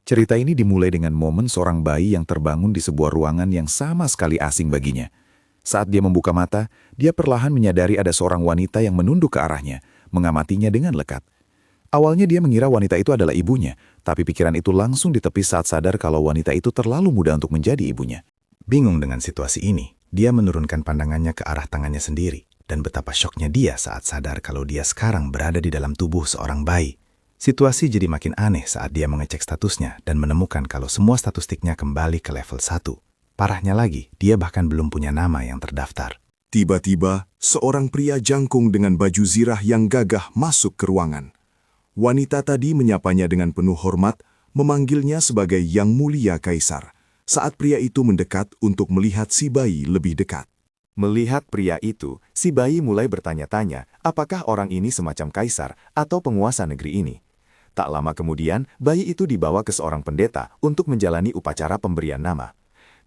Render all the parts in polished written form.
Cerita ini dimulai dengan momen seorang bayi yang terbangun di sebuah ruangan yang sama sekali asing baginya. Saat dia membuka mata, dia perlahan menyadari ada seorang wanita yang menunduk ke arahnya, mengamatinya dengan lekat. Awalnya dia mengira wanita itu adalah ibunya, tapi pikiran itu langsung ditepis saat sadar kalau wanita itu terlalu muda untuk menjadi ibunya. Bingung dengan situasi ini, dia menurunkan pandangannya ke arah tangannya sendiri, dan betapa syoknya dia saat sadar kalau dia sekarang berada di dalam tubuh seorang bayi. Situasi jadi makin aneh saat dia mengecek statusnya dan menemukan kalau semua statistiknya kembali ke level 1. Parahnya lagi, dia bahkan belum punya nama yang terdaftar. Tiba-tiba, seorang pria jangkung dengan baju zirah yang gagah masuk ke ruangan. Wanita tadi menyapanya dengan penuh hormat, memanggilnya sebagai Yang Mulia Kaisar, saat pria itu mendekat untuk melihat si bayi lebih dekat. Melihat pria itu, si bayi mulai bertanya-tanya apakah orang ini semacam kaisar atau penguasa negeri ini. Tak lama kemudian, bayi itu dibawa ke seorang pendeta untuk menjalani upacara pemberian nama.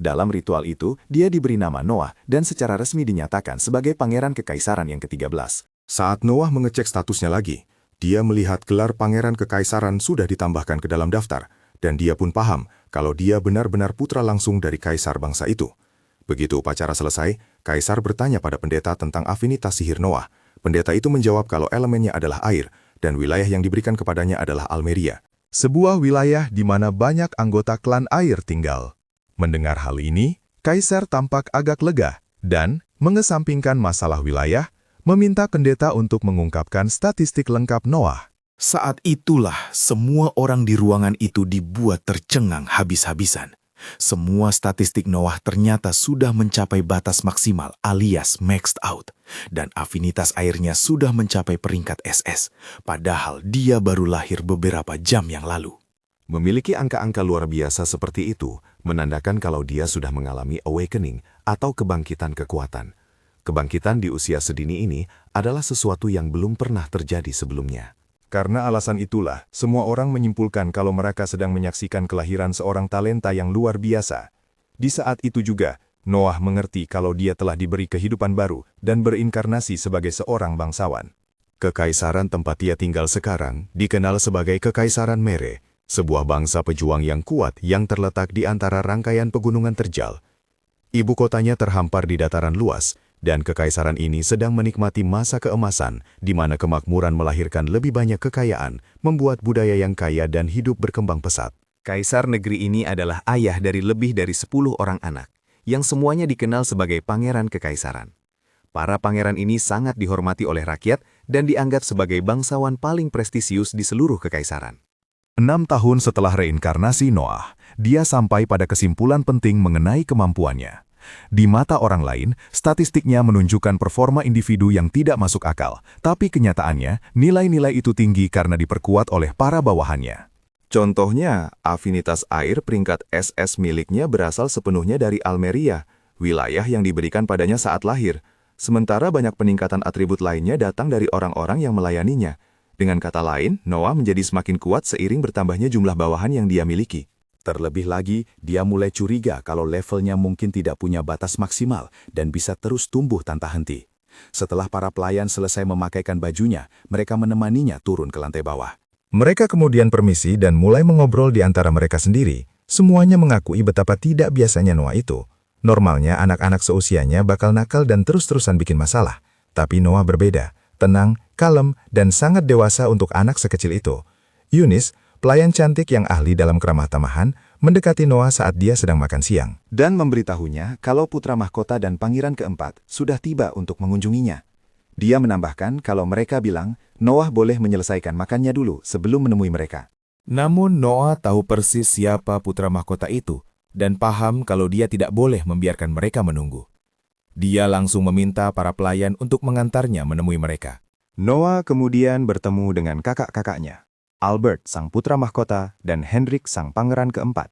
Dalam ritual itu, dia diberi nama Noah dan secara resmi dinyatakan sebagai pangeran kekaisaran yang ke-13. Saat Noah mengecek statusnya lagi, dia melihat gelar pangeran kekaisaran sudah ditambahkan ke dalam daftar, dan dia pun paham kalau dia benar-benar putra langsung dari kaisar bangsa itu. Begitu upacara selesai, kaisar bertanya pada pendeta tentang afinitas sihir Noah. Pendeta itu menjawab kalau elemennya adalah air, dan wilayah yang diberikan kepadanya adalah Almeria, sebuah wilayah di mana banyak anggota klan air tinggal. Mendengar hal ini, kaisar tampak agak lega, dan, mengesampingkan masalah wilayah, meminta pendeta untuk mengungkapkan statistik lengkap Noah. Saat itulah semua orang di ruangan itu dibuat tercengang habis-habisan. Semua statistik Noah ternyata sudah mencapai batas maksimal alias maxed out. Dan afinitas airnya sudah mencapai peringkat SS, padahal dia baru lahir beberapa jam yang lalu. Memiliki angka-angka luar biasa seperti itu, menandakan kalau dia sudah mengalami awakening atau kebangkitan kekuatan. Kebangkitan di usia sedini ini adalah sesuatu yang belum pernah terjadi sebelumnya. Karena alasan itulah, semua orang menyimpulkan kalau mereka sedang menyaksikan kelahiran seorang talenta yang luar biasa. Di saat itu juga, Noah mengerti kalau dia telah diberi kehidupan baru dan berinkarnasi sebagai seorang bangsawan. Kekaisaran tempat dia tinggal sekarang dikenal sebagai Kekaisaran Mere, sebuah bangsa pejuang yang kuat yang terletak di antara rangkaian pegunungan terjal. Ibu kotanya terhampar di dataran luas, dan kekaisaran ini sedang menikmati masa keemasan, di mana kemakmuran melahirkan lebih banyak kekayaan, membuat budaya yang kaya dan hidup berkembang pesat. Kaisar negeri ini adalah ayah dari lebih dari 10 orang anak, yang semuanya dikenal sebagai pangeran kekaisaran. Para pangeran ini sangat dihormati oleh rakyat dan dianggap sebagai bangsawan paling prestisius di seluruh kekaisaran. 6 tahun setelah reinkarnasi Noah, dia sampai pada kesimpulan penting mengenai kemampuannya. Di mata orang lain, statistiknya menunjukkan performa individu yang tidak masuk akal, tapi kenyataannya, nilai-nilai itu tinggi karena diperkuat oleh para bawahannya. Contohnya, afinitas air peringkat SS miliknya berasal sepenuhnya dari Almeria, wilayah yang diberikan padanya saat lahir. Sementara banyak peningkatan atribut lainnya datang dari orang-orang yang melayaninya. Dengan kata lain, Noah menjadi semakin kuat seiring bertambahnya jumlah bawahan yang dia miliki. Terlebih lagi, dia mulai curiga kalau levelnya mungkin tidak punya batas maksimal dan bisa terus tumbuh tanpa henti. Setelah para pelayan selesai memakaikan bajunya, mereka menemaninya turun ke lantai bawah. Mereka kemudian permisi dan mulai mengobrol di antara mereka sendiri. Semuanya mengakui betapa tidak biasanya Noah itu. Normalnya anak-anak seusianya bakal nakal dan terus-terusan bikin masalah. Tapi Noah berbeda, tenang, kalem, dan sangat dewasa untuk anak sekecil itu. Eunice, pelayan cantik yang ahli dalam keramah tamahan, mendekati Noah saat dia sedang makan siang. Dan memberitahunya kalau putra mahkota dan pangeran keempat sudah tiba untuk mengunjunginya. Dia menambahkan kalau mereka bilang Noah boleh menyelesaikan makannya dulu sebelum menemui mereka. Namun Noah tahu persis siapa putra mahkota itu dan paham kalau dia tidak boleh membiarkan mereka menunggu. Dia langsung meminta para pelayan untuk mengantarnya menemui mereka. Noah kemudian bertemu dengan kakak-kakaknya, Albert sang putra mahkota dan Hendrik sang pangeran keempat.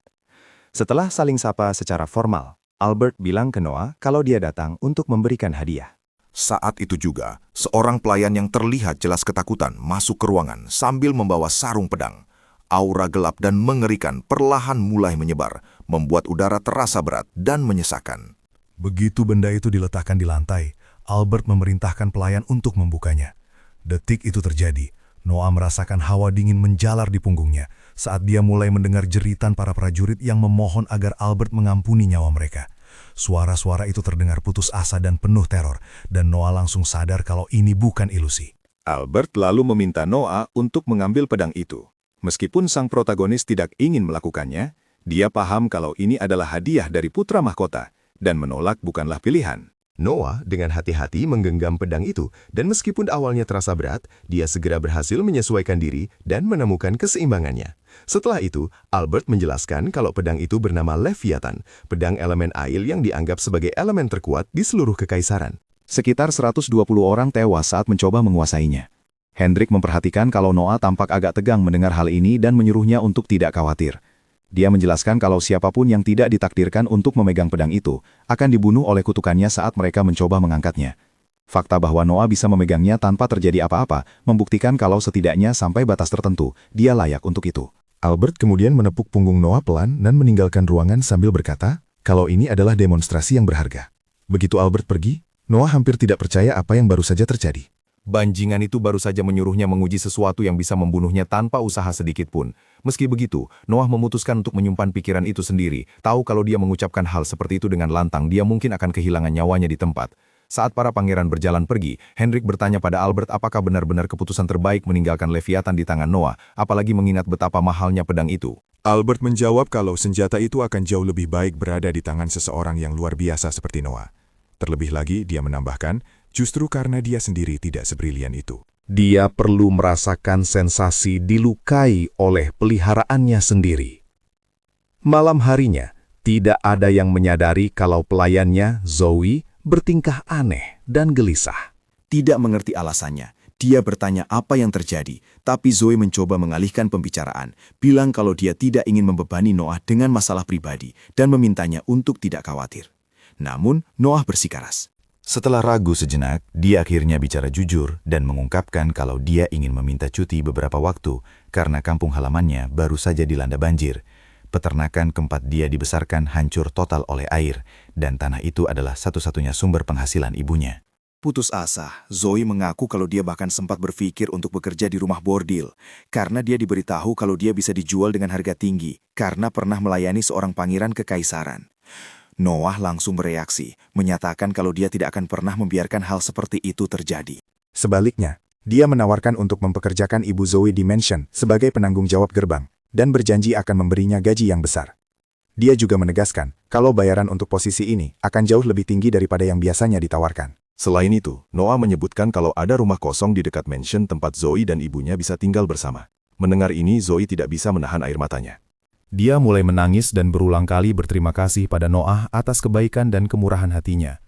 Setelah saling sapa secara formal, Albert bilang ke Noah kalau dia datang untuk memberikan hadiah. Saat itu juga, seorang pelayan yang terlihat jelas ketakutan masuk ke ruangan sambil membawa sarung pedang. Aura gelap dan mengerikan perlahan mulai menyebar, membuat udara terasa berat dan menyesakan. Begitu benda itu diletakkan di lantai, Albert memerintahkan pelayan untuk membukanya. Detik itu terjadi, Noah merasakan hawa dingin menjalar di punggungnya, saat dia mulai mendengar jeritan para prajurit yang memohon agar Albert mengampuni nyawa mereka. Suara-suara itu terdengar putus asa dan penuh teror, dan Noah langsung sadar kalau ini bukan ilusi. Albert lalu meminta Noah untuk mengambil pedang itu. Meskipun sang protagonis tidak ingin melakukannya, dia paham kalau ini adalah hadiah dari putra mahkota, dan menolak bukanlah pilihan. Noah dengan hati-hati menggenggam pedang itu, dan meskipun awalnya terasa berat, dia segera berhasil menyesuaikan diri dan menemukan keseimbangannya. Setelah itu, Albert menjelaskan kalau pedang itu bernama Leviathan, pedang elemen air yang dianggap sebagai elemen terkuat di seluruh kekaisaran. Sekitar 120 orang tewas saat mencoba menguasainya. Hendrik memperhatikan kalau Noah tampak agak tegang mendengar hal ini dan menyuruhnya untuk tidak khawatir. Dia menjelaskan kalau siapapun yang tidak ditakdirkan untuk memegang pedang itu akan dibunuh oleh kutukannya saat mereka mencoba mengangkatnya. Fakta bahwa Noah bisa memegangnya tanpa terjadi apa-apa membuktikan kalau setidaknya sampai batas tertentu dia layak untuk itu. Albert kemudian menepuk punggung Noah pelan dan meninggalkan ruangan sambil berkata, kalau ini adalah demonstrasi yang berharga. Begitu Albert pergi, Noah hampir tidak percaya apa yang baru saja terjadi. Banjingan itu baru saja menyuruhnya menguji sesuatu yang bisa membunuhnya tanpa usaha sedikit pun. Meski begitu, Noah memutuskan untuk menyimpan pikiran itu sendiri. Tahu kalau dia mengucapkan hal seperti itu dengan lantang, dia mungkin akan kehilangan nyawanya di tempat. Saat para pangeran berjalan pergi, Hendrik bertanya pada Albert apakah benar-benar keputusan terbaik meninggalkan Leviathan di tangan Noah, apalagi mengingat betapa mahalnya pedang itu. Albert menjawab kalau senjata itu akan jauh lebih baik berada di tangan seseorang yang luar biasa seperti Noah. Terlebih lagi, dia menambahkan, justru karena dia sendiri tidak sebrilian itu. Dia perlu merasakan sensasi dilukai oleh peliharaannya sendiri. Malam harinya, tidak ada yang menyadari kalau pelayannya, Zoe, bertingkah aneh dan gelisah. Tidak mengerti alasannya. Dia bertanya apa yang terjadi, tapi Zoe mencoba mengalihkan pembicaraan, bilang kalau dia tidak ingin membebani Noah dengan masalah pribadi dan memintanya untuk tidak khawatir. Namun, Noah bersikeras. Setelah ragu sejenak, dia akhirnya bicara jujur dan mengungkapkan kalau dia ingin meminta cuti beberapa waktu karena kampung halamannya baru saja dilanda banjir. Peternakan tempat dia dibesarkan hancur total oleh air, dan tanah itu adalah satu-satunya sumber penghasilan ibunya. Putus asa, Zoe mengaku kalau dia bahkan sempat berpikir untuk bekerja di rumah bordil, karena dia diberitahu kalau dia bisa dijual dengan harga tinggi, karena pernah melayani seorang pangeran kekaisaran. Noah langsung bereaksi, menyatakan kalau dia tidak akan pernah membiarkan hal seperti itu terjadi. Sebaliknya, dia menawarkan untuk mempekerjakan Ibu Zoe di mansion sebagai penanggung jawab gerbang, dan berjanji akan memberinya gaji yang besar. Dia juga menegaskan kalau bayaran untuk posisi ini akan jauh lebih tinggi daripada yang biasanya ditawarkan. Selain itu, Noah menyebutkan kalau ada rumah kosong di dekat mansion tempat Zoe dan ibunya bisa tinggal bersama. Mendengar ini, Zoe tidak bisa menahan air matanya. Dia mulai menangis dan berulang kali berterima kasih pada Noah atas kebaikan dan kemurahan hatinya.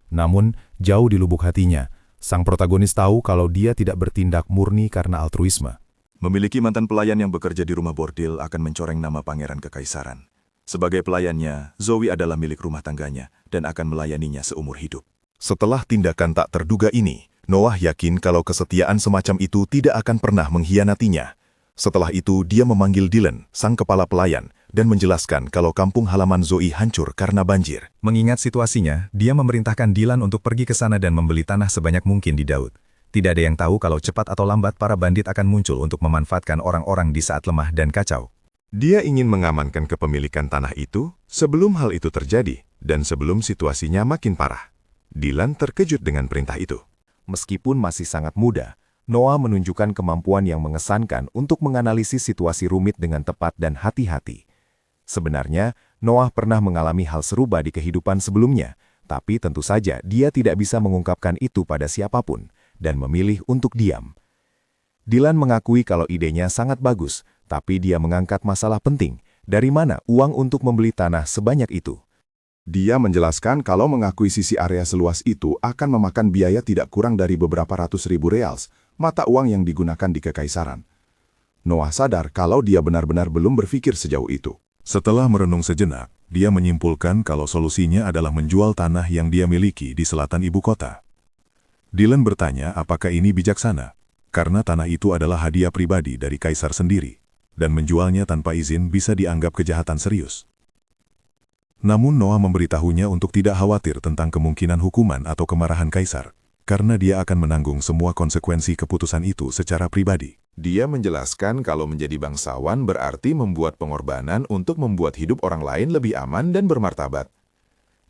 Namun, jauh di lubuk hatinya, sang protagonis tahu kalau dia tidak bertindak murni karena altruisme. Memiliki mantan pelayan yang bekerja di rumah bordil akan mencoreng nama pangeran kekaisaran. Sebagai pelayannya, Zoe adalah milik rumah tangganya dan akan melayaninya seumur hidup. Setelah tindakan tak terduga ini, Noah yakin kalau kesetiaan semacam itu tidak akan pernah mengkhianatinya. Setelah itu, dia memanggil Dylan, sang kepala pelayan, dan menjelaskan kalau kampung halaman Zoe hancur karena banjir. Mengingat situasinya, dia memerintahkan Dylan untuk pergi ke sana dan membeli tanah sebanyak mungkin di Daud. Tidak ada yang tahu kalau cepat atau lambat para bandit akan muncul untuk memanfaatkan orang-orang di saat lemah dan kacau. Dia ingin mengamankan kepemilikan tanah itu sebelum hal itu terjadi, dan sebelum situasinya makin parah. Dylan terkejut dengan perintah itu. Meskipun masih sangat muda, Noah menunjukkan kemampuan yang mengesankan untuk menganalisis situasi rumit dengan tepat dan hati-hati. Sebenarnya, Noah pernah mengalami hal serupa di kehidupan sebelumnya, tapi tentu saja dia tidak bisa mengungkapkan itu pada siapapun, dan memilih untuk diam. Dylan mengakui kalau idenya sangat bagus, tapi dia mengangkat masalah penting, dari mana uang untuk membeli tanah sebanyak itu. Dia menjelaskan kalau mengakuisisi area seluas itu akan memakan biaya tidak kurang dari beberapa ratus ribu reals, mata uang yang digunakan di kekaisaran. Noah sadar kalau dia benar-benar belum berpikir sejauh itu. Setelah merenung sejenak, dia menyimpulkan kalau solusinya adalah menjual tanah yang dia miliki di selatan ibu kota. Dylan bertanya apakah ini bijaksana, karena tanah itu adalah hadiah pribadi dari kaisar sendiri, dan menjualnya tanpa izin bisa dianggap kejahatan serius. Namun Noah memberitahunya untuk tidak khawatir tentang kemungkinan hukuman atau kemarahan kaisar, karena dia akan menanggung semua konsekuensi keputusan itu secara pribadi. Dia menjelaskan kalau menjadi bangsawan berarti membuat pengorbanan untuk membuat hidup orang lain lebih aman dan bermartabat.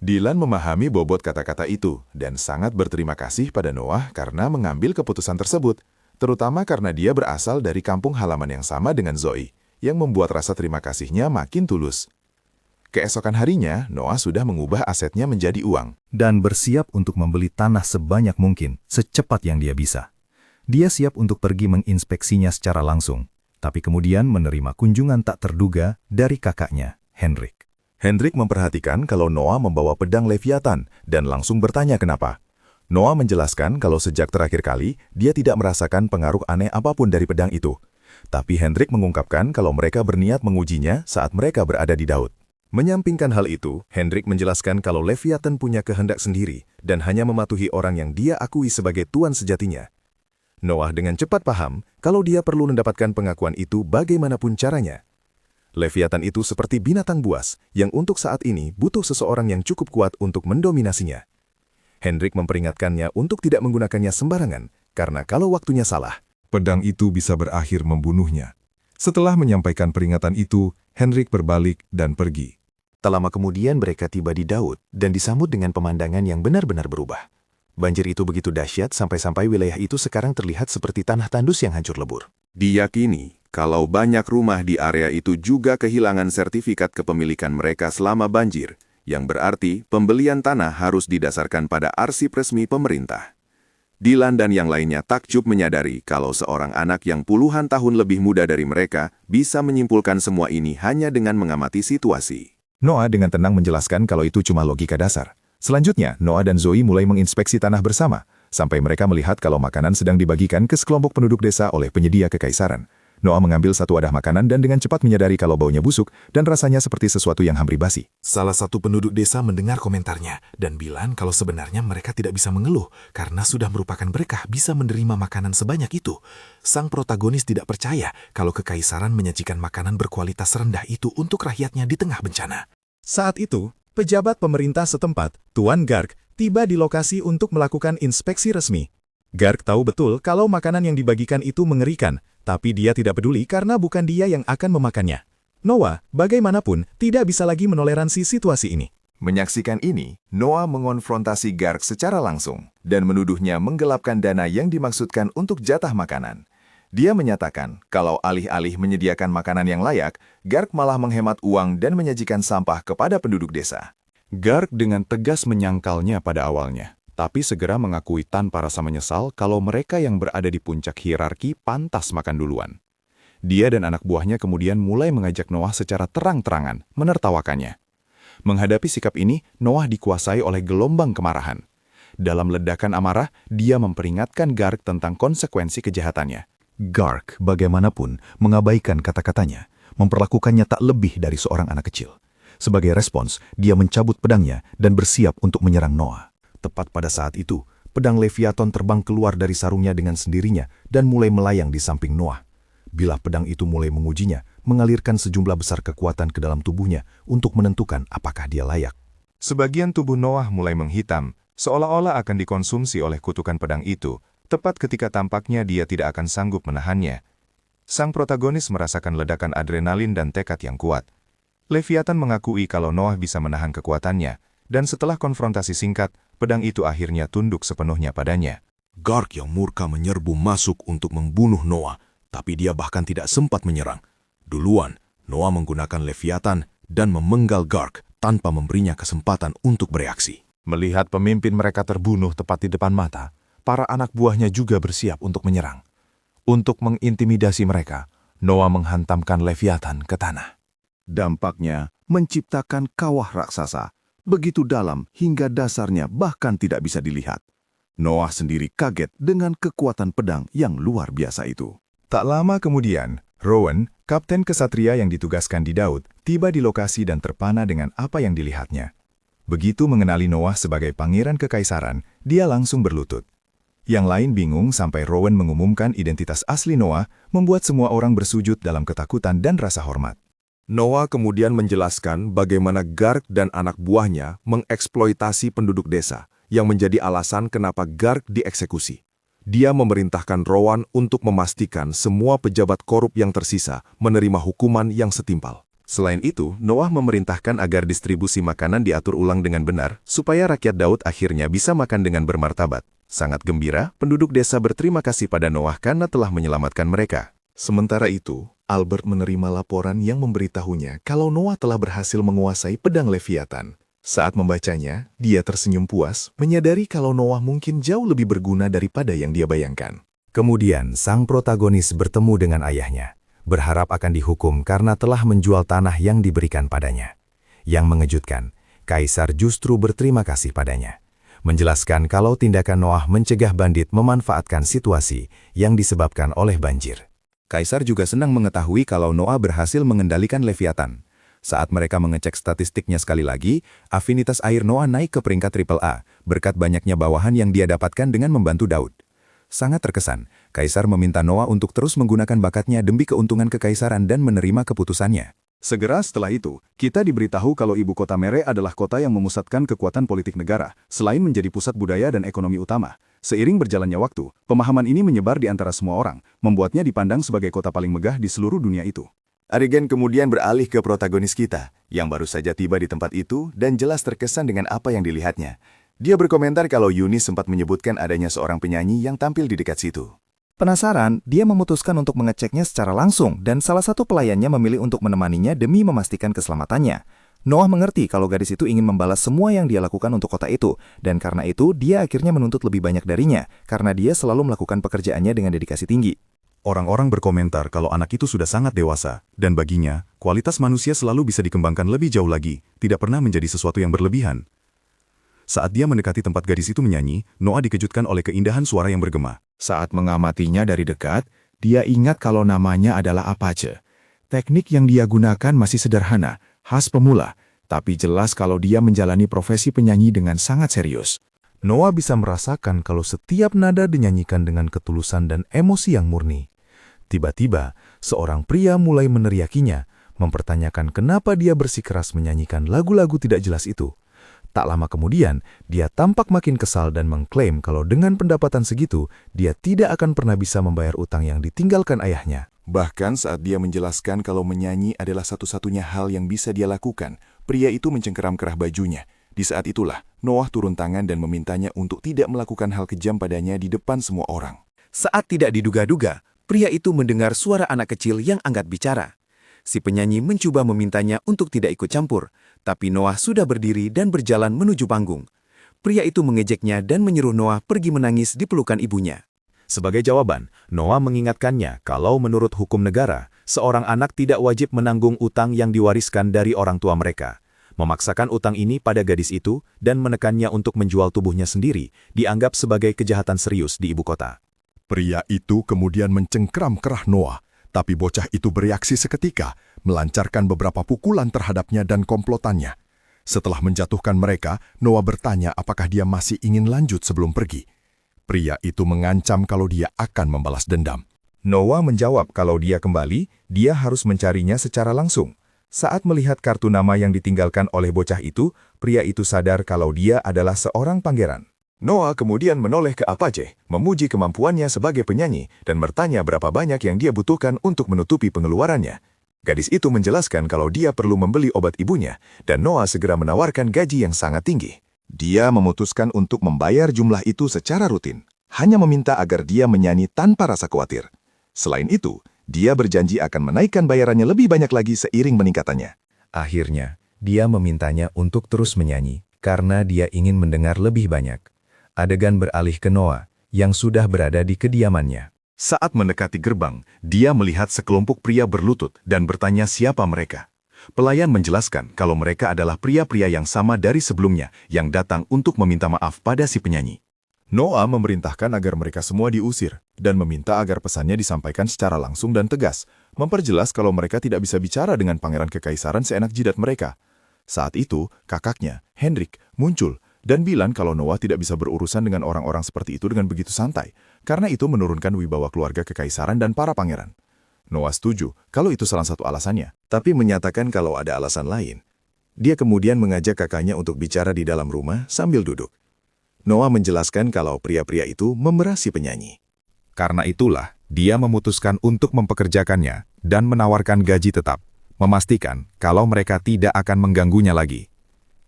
Dylan memahami bobot kata-kata itu dan sangat berterima kasih pada Noah karena mengambil keputusan tersebut, terutama karena dia berasal dari kampung halaman yang sama dengan Zoe, yang membuat rasa terima kasihnya makin tulus. Keesokan harinya, Noah sudah mengubah asetnya menjadi uang. Dan bersiap untuk membeli tanah sebanyak mungkin, secepat yang dia bisa. Dia siap untuk pergi menginspeksinya secara langsung, tapi kemudian menerima kunjungan tak terduga dari kakaknya, Hendrik. Hendrik memperhatikan kalau Noah membawa pedang Leviathan dan langsung bertanya kenapa. Noah menjelaskan kalau sejak terakhir kali, dia tidak merasakan pengaruh aneh apapun dari pedang itu. Tapi Hendrik mengungkapkan kalau mereka berniat mengujinya saat mereka berada di Daud. Menyampingkan hal itu, Hendrik menjelaskan kalau Leviathan punya kehendak sendiri dan hanya mematuhi orang yang dia akui sebagai tuan sejatinya. Noah dengan cepat paham kalau dia perlu mendapatkan pengakuan itu bagaimanapun caranya. Leviathan itu seperti binatang buas yang untuk saat ini butuh seseorang yang cukup kuat untuk mendominasinya. Hendrik memperingatkannya untuk tidak menggunakannya sembarangan, karena kalau waktunya salah, Pedang itu bisa berakhir membunuhnya. Setelah menyampaikan peringatan itu, Hendrik berbalik dan pergi. Tak lama kemudian mereka tiba di Daud dan disambut dengan pemandangan yang benar-benar berubah. Banjir itu begitu dahsyat sampai-sampai wilayah itu sekarang terlihat seperti tanah tandus yang hancur lebur. Diyakini kalau banyak rumah di area itu juga kehilangan sertifikat kepemilikan mereka selama banjir, yang berarti pembelian tanah harus didasarkan pada arsip resmi pemerintah. Dylan dan yang lainnya takjub menyadari kalau seorang anak yang puluhan tahun lebih muda dari mereka bisa menyimpulkan semua ini hanya dengan mengamati situasi. Noah dengan tenang menjelaskan kalau itu cuma logika dasar. Selanjutnya, Noah dan Zoe mulai menginspeksi tanah bersama, sampai mereka melihat kalau makanan sedang dibagikan ke sekelompok penduduk desa oleh penyedia kekaisaran. Noah mengambil satu wadah makanan dan dengan cepat menyadari kalau baunya busuk dan rasanya seperti sesuatu yang hampir basi. Salah satu penduduk desa mendengar komentarnya dan bilang kalau sebenarnya mereka tidak bisa mengeluh karena sudah merupakan berkah bisa menerima makanan sebanyak itu. Sang protagonis tidak percaya kalau kekaisaran menyajikan makanan berkualitas rendah itu untuk rakyatnya di tengah bencana. Saat itu, pejabat pemerintah setempat, Tuan Gark, tiba di lokasi untuk melakukan inspeksi resmi. Gark tahu betul kalau makanan yang dibagikan itu mengerikan, tapi dia tidak peduli karena bukan dia yang akan memakannya. Noah, bagaimanapun, tidak bisa lagi menoleransi situasi ini. Menyaksikan ini, Noah mengonfrontasi Gark secara langsung dan menuduhnya menggelapkan dana yang dimaksudkan untuk jatah makanan. Dia menyatakan kalau alih-alih menyediakan makanan yang layak, Gark malah menghemat uang dan menyajikan sampah kepada penduduk desa. Gark dengan tegas menyangkalnya pada awalnya, tapi segera mengakui tanpa rasa menyesal kalau mereka yang berada di puncak hierarki pantas makan duluan. Dia dan anak buahnya kemudian mulai mengajak Noah secara terang-terangan, menertawakannya. Menghadapi sikap ini, Noah dikuasai oleh gelombang kemarahan. Dalam ledakan amarah, dia memperingatkan Gark tentang konsekuensi kejahatannya. Gark, bagaimanapun, mengabaikan kata-katanya, memperlakukannya tak lebih dari seorang anak kecil. Sebagai respons, dia mencabut pedangnya dan bersiap untuk menyerang Noah. Tepat pada saat itu, pedang Leviathan terbang keluar dari sarungnya dengan sendirinya dan mulai melayang di samping Noah. Bilah pedang itu mulai mengujinya, mengalirkan sejumlah besar kekuatan ke dalam tubuhnya untuk menentukan apakah dia layak. Sebagian tubuh Noah mulai menghitam, seolah-olah akan dikonsumsi oleh kutukan pedang itu, tepat ketika tampaknya dia tidak akan sanggup menahannya. Sang protagonis merasakan ledakan adrenalin dan tekad yang kuat. Leviathan mengakui kalau Noah bisa menahan kekuatannya, dan setelah konfrontasi singkat, pedang itu akhirnya tunduk sepenuhnya padanya. Gark yang murka menyerbu masuk untuk membunuh Noah, tapi dia bahkan tidak sempat menyerang. Duluan, Noah menggunakan Leviathan dan memenggal Gark tanpa memberinya kesempatan untuk bereaksi. Melihat pemimpin mereka terbunuh tepat di depan mata, para anak buahnya juga bersiap untuk menyerang. Untuk mengintimidasi mereka, Noah menghantamkan Leviathan ke tanah. Dampaknya menciptakan kawah raksasa, begitu dalam hingga dasarnya bahkan tidak bisa dilihat. Noah sendiri kaget dengan kekuatan pedang yang luar biasa itu. Tak lama kemudian, Rowan, kapten kesatria yang ditugaskan di Daud, tiba di lokasi dan terpana dengan apa yang dilihatnya. Begitu mengenali Noah sebagai pangeran kekaisaran, dia langsung berlutut. Yang lain bingung sampai Rowan mengumumkan identitas asli Noah, membuat semua orang bersujud dalam ketakutan dan rasa hormat. Noah kemudian menjelaskan bagaimana Gark dan anak buahnya mengeksploitasi penduduk desa yang menjadi alasan kenapa Garg dieksekusi. Dia memerintahkan Rowan untuk memastikan semua pejabat korup yang tersisa menerima hukuman yang setimpal. Selain itu, Noah memerintahkan agar distribusi makanan diatur ulang dengan benar, supaya rakyat Daud akhirnya bisa makan dengan bermartabat. Sangat gembira, penduduk desa berterima kasih pada Noah karena telah menyelamatkan mereka. Sementara itu, Albert menerima laporan yang memberitahunya kalau Noah telah berhasil menguasai pedang Leviathan. Saat membacanya, dia tersenyum puas, menyadari kalau Noah mungkin jauh lebih berguna daripada yang dia bayangkan. Kemudian, sang protagonis bertemu dengan ayahnya, berharap akan dihukum karena telah menjual tanah yang diberikan padanya. Yang mengejutkan, Kaisar justru berterima kasih padanya, menjelaskan kalau tindakan Noah mencegah bandit memanfaatkan situasi yang disebabkan oleh banjir. Kaisar juga senang mengetahui kalau Noah berhasil mengendalikan Leviathan. Saat mereka mengecek statistiknya sekali lagi, afinitas air Noah naik ke peringkat AAA, berkat banyaknya bawahan yang dia dapatkan dengan membantu Daud. Sangat terkesan, Kaisar meminta Noah untuk terus menggunakan bakatnya demi keuntungan kekaisaran dan menerima keputusannya. Segera setelah itu, kita diberitahu kalau ibu kota Mere adalah kota yang memusatkan kekuatan politik negara, selain menjadi pusat budaya dan ekonomi utama. Seiring berjalannya waktu, pemahaman ini menyebar di antara semua orang, membuatnya dipandang sebagai kota paling megah di seluruh dunia itu. Arigen kemudian beralih ke protagonis kita, yang baru saja tiba di tempat itu dan jelas terkesan dengan apa yang dilihatnya. Dia berkomentar kalau Yunis sempat menyebutkan adanya seorang penyanyi yang tampil di dekat situ. Penasaran, dia memutuskan untuk mengeceknya secara langsung dan salah satu pelayannya memilih untuk menemaninya demi memastikan keselamatannya. Noah mengerti kalau gadis itu ingin membalas semua yang dia lakukan untuk kota itu, dan karena itu dia akhirnya menuntut lebih banyak darinya, karena dia selalu melakukan pekerjaannya dengan dedikasi tinggi. Orang-orang berkomentar kalau anak itu sudah sangat dewasa, dan baginya, kualitas manusia selalu bisa dikembangkan lebih jauh lagi, tidak pernah menjadi sesuatu yang berlebihan. Saat dia mendekati tempat gadis itu menyanyi, Noah dikejutkan oleh keindahan suara yang bergema. Saat mengamatinya dari dekat, dia ingat kalau namanya adalah Apache. Teknik yang dia gunakan masih sederhana, khas pemula, tapi jelas kalau dia menjalani profesi penyanyi dengan sangat serius. Noah bisa merasakan kalau setiap nada dinyanyikan dengan ketulusan dan emosi yang murni. Tiba-tiba, seorang pria mulai meneriakinya, mempertanyakan kenapa dia bersikeras menyanyikan lagu-lagu tidak jelas itu. Tak lama kemudian, dia tampak makin kesal dan mengklaim kalau dengan pendapatan segitu, dia tidak akan pernah bisa membayar utang yang ditinggalkan ayahnya. Bahkan saat dia menjelaskan kalau menyanyi adalah satu-satunya hal yang bisa dia lakukan, pria itu mencengkeram kerah bajunya. Di saat itulah, Noah turun tangan dan memintanya untuk tidak melakukan hal kejam padanya di depan semua orang. Saat tidak diduga-duga, pria itu mendengar suara anak kecil yang angkat bicara. Si penyanyi mencoba memintanya untuk tidak ikut campur, tapi Noah sudah berdiri dan berjalan menuju panggung. Pria itu mengejeknya dan menyuruh Noah pergi menangis di pelukan ibunya. Sebagai jawaban, Noah mengingatkannya kalau menurut hukum negara, seorang anak tidak wajib menanggung utang yang diwariskan dari orang tua mereka. Memaksakan utang ini pada gadis itu dan menekannya untuk menjual tubuhnya sendiri dianggap sebagai kejahatan serius di ibu kota. Pria itu kemudian mencengkeram kerah Noah, tapi bocah itu bereaksi seketika, melancarkan beberapa pukulan terhadapnya dan komplotannya. Setelah menjatuhkan mereka, Noah bertanya apakah dia masih ingin lanjut sebelum pergi. Pria itu mengancam kalau dia akan membalas dendam. Noah menjawab kalau dia kembali, dia harus mencarinya secara langsung. Saat melihat kartu nama yang ditinggalkan oleh bocah itu, pria itu sadar kalau dia adalah seorang pangeran. Noah kemudian menoleh ke Apache, memuji kemampuannya sebagai penyanyi, dan bertanya berapa banyak yang dia butuhkan untuk menutupi pengeluarannya. Gadis itu menjelaskan kalau dia perlu membeli obat ibunya, dan Noah segera menawarkan gaji yang sangat tinggi. Dia memutuskan untuk membayar jumlah itu secara rutin, hanya meminta agar dia menyanyi tanpa rasa khawatir. Selain itu, dia berjanji akan menaikkan bayarannya lebih banyak lagi seiring meningkatannya. Akhirnya, dia memintanya untuk terus menyanyi, karena dia ingin mendengar lebih banyak. Adegan beralih ke Noah, yang sudah berada di kediamannya. Saat mendekati gerbang, dia melihat sekelompok pria berlutut dan bertanya siapa mereka. Pelayan menjelaskan kalau mereka adalah pria-pria yang sama dari sebelumnya yang datang untuk meminta maaf pada si penyanyi. Noah memerintahkan agar mereka semua diusir dan meminta agar pesannya disampaikan secara langsung dan tegas, memperjelas kalau mereka tidak bisa bicara dengan pangeran kekaisaran seenak jidat mereka. Saat itu, kakaknya, Hendrik, muncul dan bilang kalau Noah tidak bisa berurusan dengan orang-orang seperti itu dengan begitu santai, karena itu menurunkan wibawa keluarga kekaisaran dan para pangeran. Noah setuju kalau itu salah satu alasannya, tapi menyatakan kalau ada alasan lain. Dia kemudian mengajak kakaknya untuk bicara di dalam rumah sambil duduk. Noah menjelaskan kalau pria-pria itu memerasi penyanyi. Karena itulah, dia memutuskan untuk mempekerjakannya dan menawarkan gaji tetap, memastikan kalau mereka tidak akan mengganggunya lagi.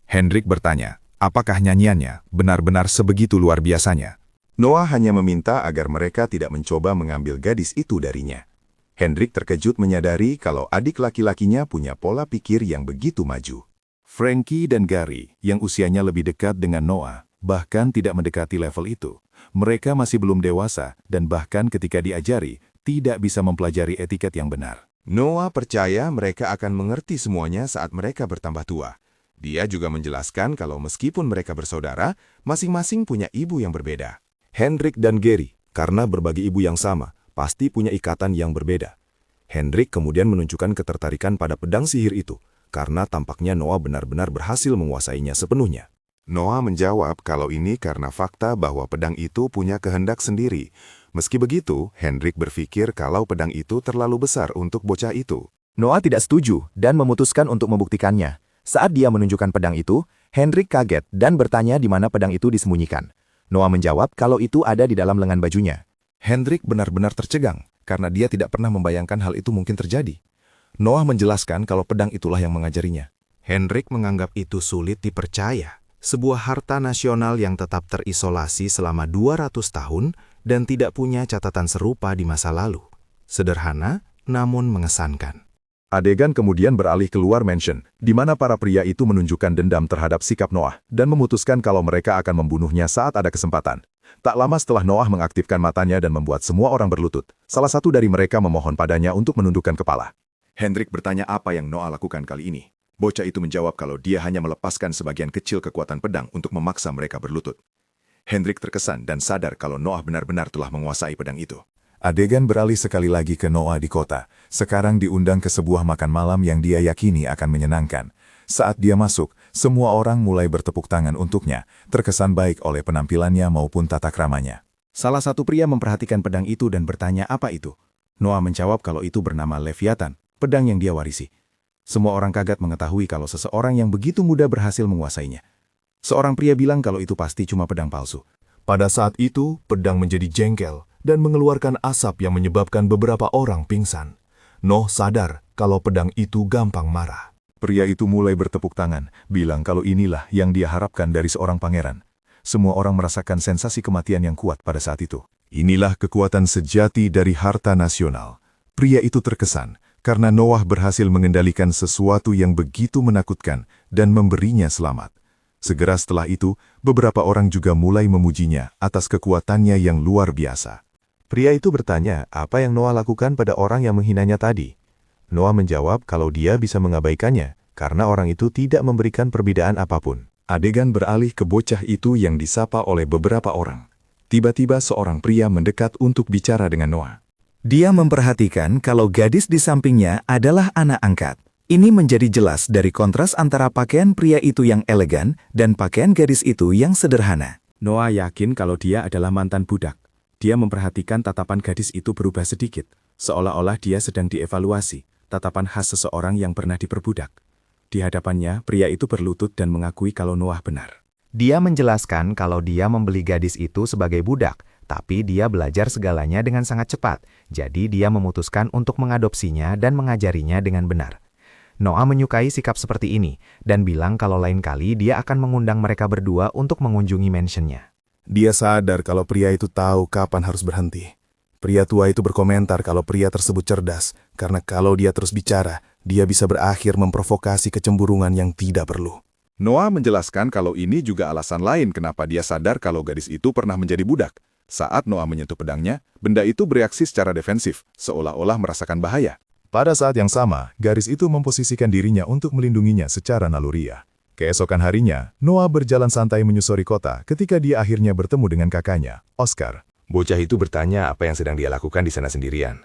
Hendrik bertanya, apakah nyanyiannya benar-benar sebegitu luar biasanya? Noah hanya meminta agar mereka tidak mencoba mengambil gadis itu darinya. Hendrik terkejut menyadari kalau adik laki-lakinya punya pola pikir yang begitu maju. Frankie dan Gary, yang usianya lebih dekat dengan Noah, bahkan tidak mendekati level itu. Mereka masih belum dewasa dan bahkan ketika diajari, tidak bisa mempelajari etiket yang benar. Noah percaya mereka akan mengerti semuanya saat mereka bertambah tua. Dia juga menjelaskan kalau meskipun mereka bersaudara, masing-masing punya ibu yang berbeda. Hendrik dan Gary, karena berbagi ibu yang sama, pasti punya ikatan yang berbeda. Hendrik kemudian menunjukkan ketertarikan pada pedang sihir itu, karena tampaknya Noah benar-benar berhasil menguasainya sepenuhnya. Noah menjawab kalau ini karena fakta bahwa pedang itu punya kehendak sendiri. Meski begitu, Hendrik berpikir kalau pedang itu terlalu besar untuk bocah itu. Noah tidak setuju dan memutuskan untuk membuktikannya. Saat dia menunjukkan pedang itu, Hendrik kaget dan bertanya di mana pedang itu disembunyikan. Noah menjawab kalau itu ada di dalam lengan bajunya. Hendrik benar-benar tercegang karena dia tidak pernah membayangkan hal itu mungkin terjadi. Noah menjelaskan kalau pedang itulah yang mengajarinya. Hendrik menganggap itu sulit dipercaya. Sebuah harta nasional yang tetap terisolasi selama 200 tahun dan tidak punya catatan serupa di masa lalu. Sederhana, namun mengesankan. Adegan kemudian beralih keluar mansion, di mana para pria itu menunjukkan dendam terhadap sikap Noah dan memutuskan kalau mereka akan membunuhnya saat ada kesempatan. Tak lama setelah Noah mengaktifkan matanya dan membuat semua orang berlutut, salah satu dari mereka memohon padanya untuk menundukkan kepala. Hendrik bertanya apa yang Noah lakukan kali ini. Bocah itu menjawab kalau dia hanya melepaskan sebagian kecil kekuatan pedang untuk memaksa mereka berlutut. Hendrik terkesan dan sadar kalau Noah benar-benar telah menguasai pedang itu. Adegan beralih sekali lagi ke Noah di kota. Sekarang diundang ke sebuah makan malam yang dia yakini akan menyenangkan. Saat dia masuk, semua orang mulai bertepuk tangan untuknya, terkesan baik oleh penampilannya maupun tata kramanya. Salah satu pria memperhatikan pedang itu dan bertanya apa itu. Noah menjawab kalau itu bernama Leviathan, pedang yang dia warisi. Semua orang kaget mengetahui kalau seseorang yang begitu muda berhasil menguasainya. Seorang pria bilang kalau itu pasti cuma pedang palsu. Pada saat itu, pedang menjadi jengkel dan mengeluarkan asap yang menyebabkan beberapa orang pingsan. Noah sadar kalau pedang itu gampang marah. Pria itu mulai bertepuk tangan, bilang kalau inilah yang dia harapkan dari seorang pangeran. Semua orang merasakan sensasi kematian yang kuat pada saat itu. Inilah kekuatan sejati dari harta nasional. Pria itu terkesan karena Noah berhasil mengendalikan sesuatu yang begitu menakutkan dan memberinya selamat. Segera setelah itu, beberapa orang juga mulai memujinya atas kekuatannya yang luar biasa. Pria itu bertanya apa yang Noah lakukan pada orang yang menghinanya tadi. Noah menjawab kalau dia bisa mengabaikannya, karena orang itu tidak memberikan perbedaan apapun. Adegan beralih ke bocah itu yang disapa oleh beberapa orang. Tiba-tiba seorang pria mendekat untuk bicara dengan Noah. Dia memperhatikan kalau gadis di sampingnya adalah anak angkat. Ini menjadi jelas dari kontras antara pakaian pria itu yang elegan dan pakaian gadis itu yang sederhana. Noah yakin kalau dia adalah mantan budak. Dia memperhatikan tatapan gadis itu berubah sedikit, seolah-olah dia sedang dievaluasi, tatapan khas seseorang yang pernah diperbudak. Di hadapannya, pria itu berlutut dan mengakui kalau Noah benar. Dia menjelaskan kalau dia membeli gadis itu sebagai budak, tapi dia belajar segalanya dengan sangat cepat, jadi dia memutuskan untuk mengadopsinya dan mengajarinya dengan benar. Noah menyukai sikap seperti ini, dan bilang kalau lain kali dia akan mengundang mereka berdua untuk mengunjungi mansionnya. Dia sadar kalau pria itu tahu kapan harus berhenti. Pria tua itu berkomentar kalau pria tersebut cerdas, karena kalau dia terus bicara, dia bisa berakhir memprovokasi kecemburuan yang tidak perlu. Noah menjelaskan kalau ini juga alasan lain kenapa dia sadar kalau gadis itu pernah menjadi budak. Saat Noah menyentuh pedangnya, benda itu bereaksi secara defensif, seolah-olah merasakan bahaya. Pada saat yang sama, garis itu memposisikan dirinya untuk melindunginya secara naluriah. Keesokan harinya, Noah berjalan santai menyusuri kota ketika dia akhirnya bertemu dengan kakaknya, Oscar. Bocah itu bertanya apa yang sedang dia lakukan di sana sendirian.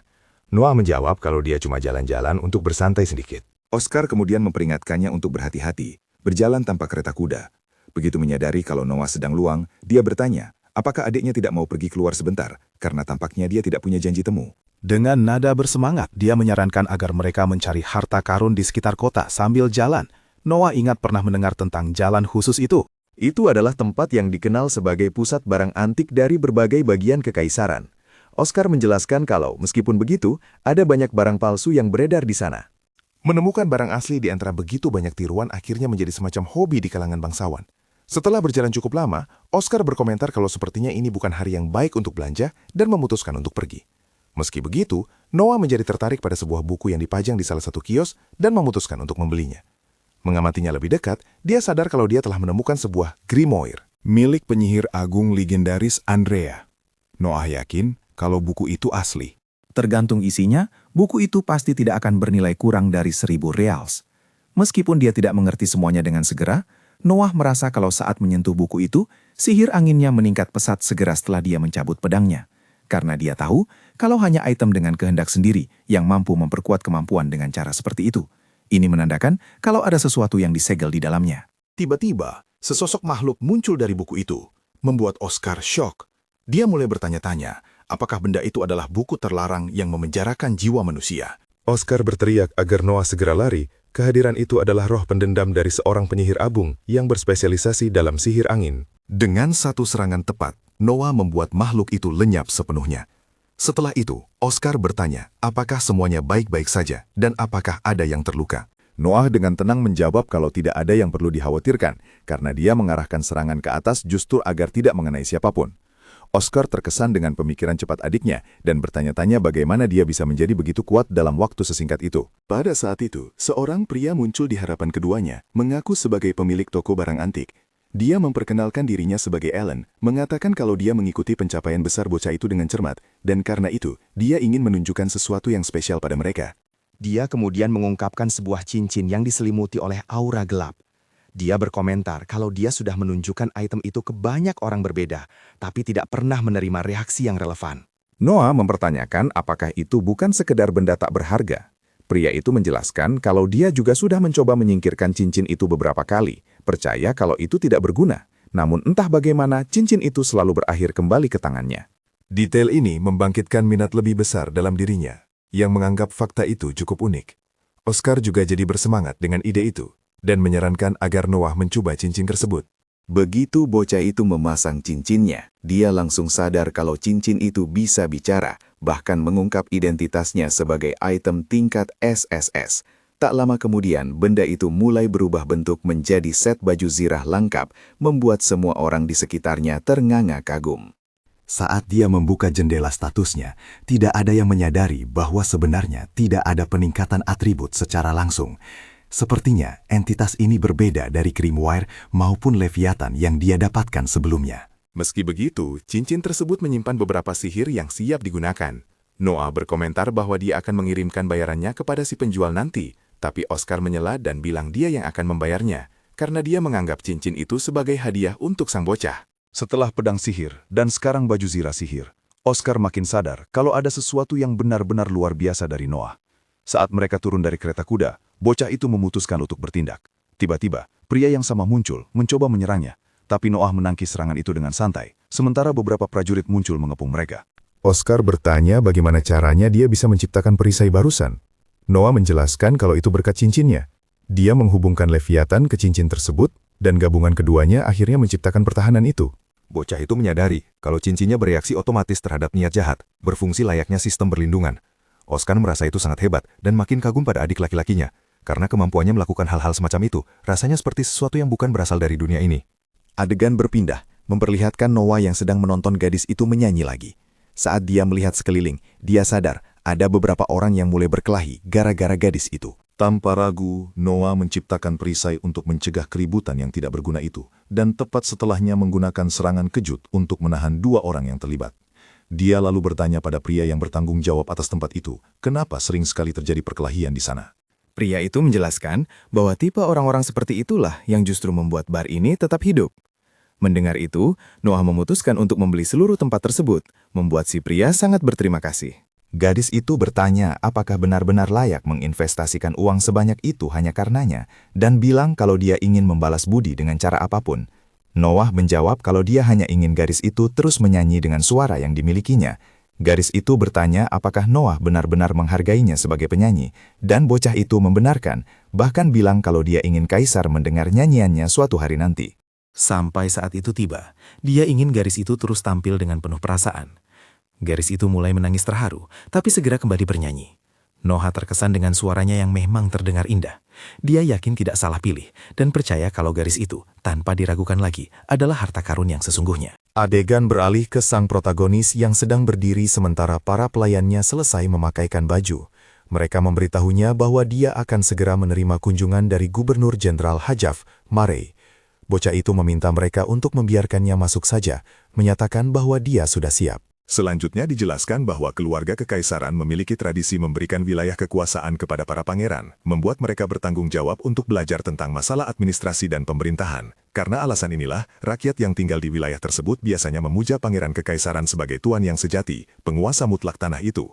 Noah menjawab kalau dia cuma jalan-jalan untuk bersantai sedikit. Oscar kemudian memperingatkannya untuk berhati-hati, berjalan tanpa kereta kuda. Begitu menyadari kalau Noah sedang luang, dia bertanya, apakah adiknya tidak mau pergi keluar sebentar, karena tampaknya dia tidak punya janji temu. Dengan nada bersemangat, dia menyarankan agar mereka mencari harta karun di sekitar kota sambil jalan. Noah ingat pernah mendengar tentang jalan khusus itu. Itu adalah tempat yang dikenal sebagai pusat barang antik dari berbagai bagian kekaisaran. Oscar menjelaskan kalau, meskipun begitu, ada banyak barang palsu yang beredar di sana. Menemukan barang asli di antara begitu banyak tiruan akhirnya menjadi semacam hobi di kalangan bangsawan. Setelah berjalan cukup lama, Oscar berkomentar kalau sepertinya ini bukan hari yang baik untuk belanja dan memutuskan untuk pergi. Meski begitu, Noah menjadi tertarik pada sebuah buku yang dipajang di salah satu kios dan memutuskan untuk membelinya. Mengamatinya lebih dekat, dia sadar kalau dia telah menemukan sebuah grimoire Milik penyihir agung legendaris Andrea. Noah yakin kalau buku itu asli. Tergantung isinya, buku itu pasti tidak akan bernilai kurang dari 1.000 reals. Meskipun dia tidak mengerti semuanya dengan segera, Noah merasa kalau saat menyentuh buku itu, sihir anginnya meningkat pesat segera setelah dia mencabut pedangnya. Karena dia tahu kalau hanya item dengan kehendak sendiri yang mampu memperkuat kemampuan dengan cara seperti itu. Ini menandakan kalau ada sesuatu yang disegel di dalamnya. Tiba-tiba, sesosok makhluk muncul dari buku itu, membuat Oscar syok. Dia mulai bertanya-tanya, apakah benda itu adalah buku terlarang yang memenjarakan jiwa manusia. Oscar berteriak agar Noah segera lari. Kehadiran itu adalah roh pendendam dari seorang penyihir agung yang berspesialisasi dalam sihir angin. Dengan satu serangan tepat, Noah membuat makhluk itu lenyap sepenuhnya. Setelah itu, Oscar bertanya, apakah semuanya baik-baik saja dan apakah ada yang terluka. Noah dengan tenang menjawab kalau tidak ada yang perlu dikhawatirkan, karena dia mengarahkan serangan ke atas justru agar tidak mengenai siapapun. Oscar terkesan dengan pemikiran cepat adiknya dan bertanya-tanya bagaimana dia bisa menjadi begitu kuat dalam waktu sesingkat itu. Pada saat itu, seorang pria muncul di hadapan keduanya, mengaku sebagai pemilik toko barang antik. Dia memperkenalkan dirinya sebagai Alan, mengatakan kalau dia mengikuti pencapaian besar bocah itu dengan cermat, dan karena itu, dia ingin menunjukkan sesuatu yang spesial pada mereka. Dia kemudian mengungkapkan sebuah cincin yang diselimuti oleh aura gelap. Dia berkomentar kalau dia sudah menunjukkan item itu ke banyak orang berbeda, tapi tidak pernah menerima reaksi yang relevan. Noah mempertanyakan apakah itu bukan sekedar benda tak berharga. Pria itu menjelaskan kalau dia juga sudah mencoba menyingkirkan cincin itu beberapa kali, percaya kalau itu tidak berguna. Namun entah bagaimana cincin itu selalu berakhir kembali ke tangannya. Detail ini membangkitkan minat lebih besar dalam dirinya, yang menganggap fakta itu cukup unik. Oscar juga jadi bersemangat dengan ide itu, dan menyarankan agar Noah mencoba cincin tersebut. Begitu bocah itu memasang cincinnya, dia langsung sadar kalau cincin itu bisa bicara, bahkan mengungkap identitasnya sebagai item tingkat SSS. Tak lama kemudian, benda itu mulai berubah bentuk menjadi set baju zirah lengkap, membuat semua orang di sekitarnya ternganga kagum. Saat dia membuka jendela statusnya, tidak ada yang menyadari bahwa sebenarnya tidak ada peningkatan atribut secara langsung. Sepertinya entitas ini berbeda dari Grimoire maupun Leviathan yang dia dapatkan sebelumnya. Meski begitu, cincin tersebut menyimpan beberapa sihir yang siap digunakan. Noah berkomentar bahwa dia akan mengirimkan bayarannya kepada si penjual nanti, tapi Oscar menyela dan bilang dia yang akan membayarnya, karena dia menganggap cincin itu sebagai hadiah untuk sang bocah. Setelah pedang sihir dan sekarang baju zirah sihir, Oscar makin sadar kalau ada sesuatu yang benar-benar luar biasa dari Noah. Saat mereka turun dari kereta kuda, bocah itu memutuskan untuk bertindak. Tiba-tiba, pria yang sama muncul, mencoba menyerangnya. Tapi Noah menangkis serangan itu dengan santai, sementara beberapa prajurit muncul mengepung mereka. Oscar bertanya bagaimana caranya dia bisa menciptakan perisai barusan. Noah menjelaskan kalau itu berkat cincinnya. Dia menghubungkan Leviathan ke cincin tersebut, dan gabungan keduanya akhirnya menciptakan pertahanan itu. Bocah itu menyadari kalau cincinnya bereaksi otomatis terhadap niat jahat, berfungsi layaknya sistem berlindungan. Oscar merasa itu sangat hebat dan makin kagum pada adik laki-lakinya. Karena kemampuannya melakukan hal-hal semacam itu, rasanya seperti sesuatu yang bukan berasal dari dunia ini. Adegan berpindah, memperlihatkan Noah yang sedang menonton gadis itu menyanyi lagi. Saat dia melihat sekeliling, dia sadar ada beberapa orang yang mulai berkelahi gara-gara gadis itu. Tanpa ragu, Noah menciptakan perisai untuk mencegah keributan yang tidak berguna itu, dan tepat setelahnya menggunakan serangan kejut untuk menahan 2 orang yang terlibat. Dia lalu bertanya pada pria yang bertanggung jawab atas tempat itu, kenapa sering sekali terjadi perkelahian di sana. Pria itu menjelaskan bahwa tipe orang-orang seperti itulah yang justru membuat bar ini tetap hidup. Mendengar itu, Noah memutuskan untuk membeli seluruh tempat tersebut, membuat si pria sangat berterima kasih. Gadis itu bertanya apakah benar-benar layak menginvestasikan uang sebanyak itu hanya karenanya, dan bilang kalau dia ingin membalas budi dengan cara apapun. Noah menjawab kalau dia hanya ingin gadis itu terus menyanyi dengan suara yang dimilikinya. Gadis itu bertanya apakah Noah benar-benar menghargainya sebagai penyanyi, dan bocah itu membenarkan, bahkan bilang kalau dia ingin kaisar mendengar nyanyiannya suatu hari nanti. Sampai saat itu tiba, dia ingin garis itu terus tampil dengan penuh perasaan. Garis itu mulai menangis terharu, tapi segera kembali bernyanyi. Noah terkesan dengan suaranya yang memang terdengar indah. Dia yakin tidak salah pilih, dan percaya kalau garis itu, tanpa diragukan lagi, adalah harta karun yang sesungguhnya. Adegan beralih ke sang protagonis yang sedang berdiri sementara para pelayannya selesai memakaikan baju. Mereka memberitahunya bahwa dia akan segera menerima kunjungan dari Gubernur Jenderal Hajaf, Marey. Bocah itu meminta mereka untuk membiarkannya masuk saja, menyatakan bahwa dia sudah siap. Selanjutnya dijelaskan bahwa keluarga kekaisaran memiliki tradisi memberikan wilayah kekuasaan kepada para pangeran, membuat mereka bertanggung jawab untuk belajar tentang masalah administrasi dan pemerintahan. Karena alasan inilah, rakyat yang tinggal di wilayah tersebut biasanya memuja pangeran kekaisaran sebagai tuan yang sejati, penguasa mutlak tanah itu.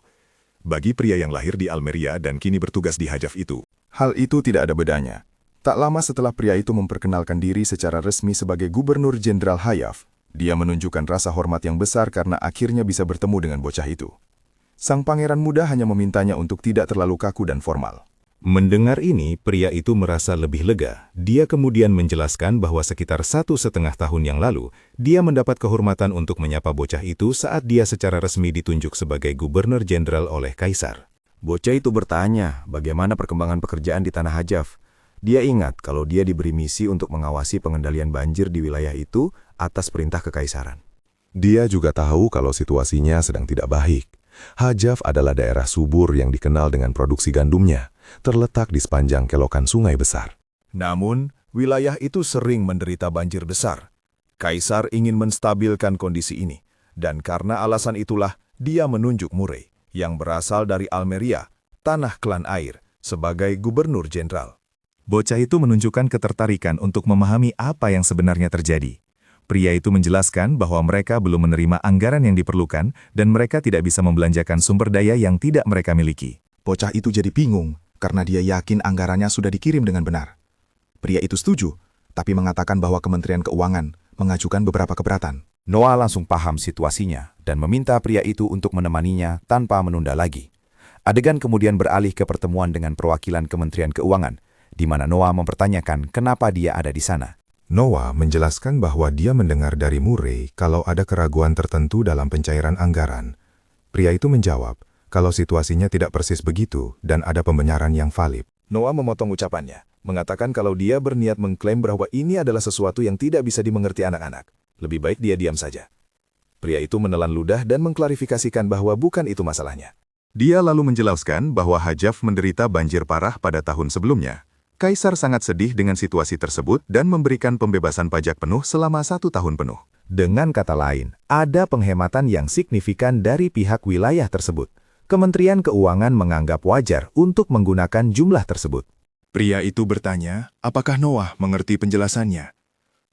Bagi pria yang lahir di Almeria dan kini bertugas di Hajaf itu, Hal itu tidak ada bedanya. Tak lama setelah pria itu memperkenalkan diri secara resmi sebagai Gubernur Jenderal Hajaf, dia menunjukkan rasa hormat yang besar karena akhirnya bisa bertemu dengan bocah itu. Sang pangeran muda hanya memintanya untuk tidak terlalu kaku dan formal. Mendengar ini, pria itu merasa lebih lega. Dia kemudian menjelaskan bahwa sekitar 1,5 tahun yang lalu, dia mendapat kehormatan untuk menyapa bocah itu saat dia secara resmi ditunjuk sebagai Gubernur Jenderal oleh Kaisar. Bocah itu bertanya bagaimana perkembangan pekerjaan di Tanah Hajaf. Dia ingat kalau dia diberi misi untuk mengawasi pengendalian banjir di wilayah itu atas perintah kekaisaran. Dia juga tahu kalau situasinya sedang tidak baik. Hajaf adalah daerah subur yang dikenal dengan produksi gandumnya, terletak di sepanjang kelokan sungai besar. Namun, wilayah itu sering menderita banjir besar. Kaisar ingin menstabilkan kondisi ini, dan karena alasan itulah dia menunjuk Marey, yang berasal dari Almeria, tanah klan air, sebagai gubernur jenderal. Bocah itu menunjukkan ketertarikan untuk memahami apa yang sebenarnya terjadi. Pria itu menjelaskan bahwa mereka belum menerima anggaran yang diperlukan dan mereka tidak bisa membelanjakan sumber daya yang tidak mereka miliki. Bocah itu jadi bingung karena dia yakin anggarannya sudah dikirim dengan benar. Pria itu setuju, tapi mengatakan bahwa Kementerian Keuangan mengajukan beberapa keberatan. Noah langsung paham situasinya dan meminta pria itu untuk menemaninya tanpa menunda lagi. Adegan kemudian beralih ke pertemuan dengan perwakilan Kementerian Keuangan, di mana Noah mempertanyakan kenapa dia ada di sana. Noah menjelaskan bahwa dia mendengar dari Marey kalau ada keraguan tertentu dalam pencairan anggaran. Pria itu menjawab kalau situasinya tidak persis begitu dan ada pembenaran yang valid. Noah memotong ucapannya, mengatakan kalau dia berniat mengklaim bahwa ini adalah sesuatu yang tidak bisa dimengerti anak-anak. Lebih baik dia diam saja. Pria itu menelan ludah dan mengklarifikasikan bahwa bukan itu masalahnya. Dia lalu menjelaskan bahwa Hajaf menderita banjir parah pada tahun sebelumnya. Kaisar sangat sedih dengan situasi tersebut dan memberikan pembebasan pajak penuh selama 1 tahun penuh. Dengan kata lain, ada penghematan yang signifikan dari pihak wilayah tersebut. Kementerian Keuangan menganggap wajar untuk menggunakan jumlah tersebut. Pria itu bertanya, apakah Noah mengerti penjelasannya?